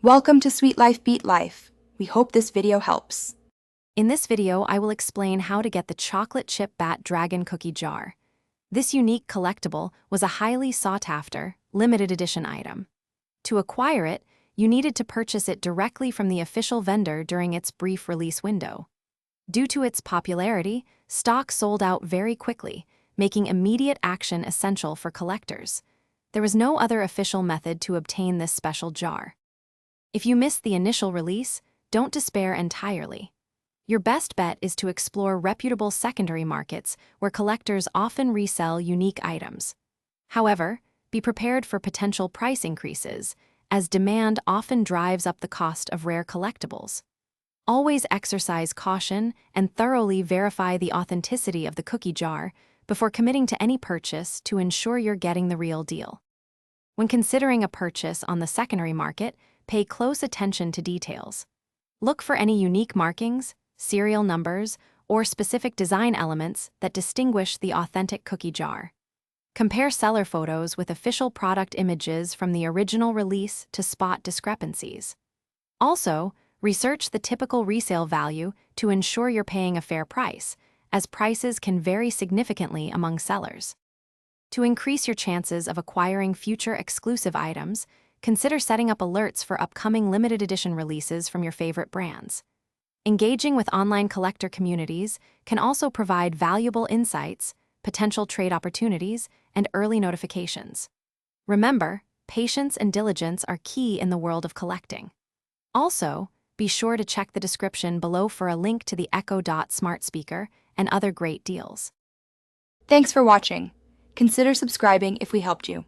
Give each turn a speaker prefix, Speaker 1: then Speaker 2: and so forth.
Speaker 1: Welcome to Sweet Life Beat Life. We hope this video helps.
Speaker 2: In this video, I will explain how to get the chocolate chip bat dragon cookie jar. This unique collectible was a highly sought-after, limited edition item. To acquire it, you needed to purchase it directly from the official vendor during its brief release window. Due to its popularity, stock sold out very quickly, making immediate action essential for collectors. There was no other official method to obtain this special jar. If you missed the initial release, don't despair entirely. Your best bet is to explore reputable secondary markets where collectors often resell unique items. However, be prepared for potential price increases, as demand often drives up the cost of rare collectibles. Always exercise caution and thoroughly verify the authenticity of the cookie jar before committing to any purchase to ensure you're getting the real deal. When considering a purchase on the secondary market, pay close attention to details. Look for any unique markings, serial numbers, or specific design elements that distinguish the authentic cookie jar. Compare seller photos with official product images from the original release to spot discrepancies. Also, research the typical resale value to ensure you're paying a fair price, as prices can vary significantly among sellers. To increase your chances of acquiring future exclusive items, consider setting up alerts for upcoming limited edition releases from your favorite brands. Engaging with online collector communities can also provide valuable insights, potential trade opportunities, and early notifications. Remember, patience and diligence are key in the world of collecting. Also, be sure to check the description below for a link to the Echo Dot smart speaker and other great deals.
Speaker 1: Thanks for watching. Consider subscribing if we helped you.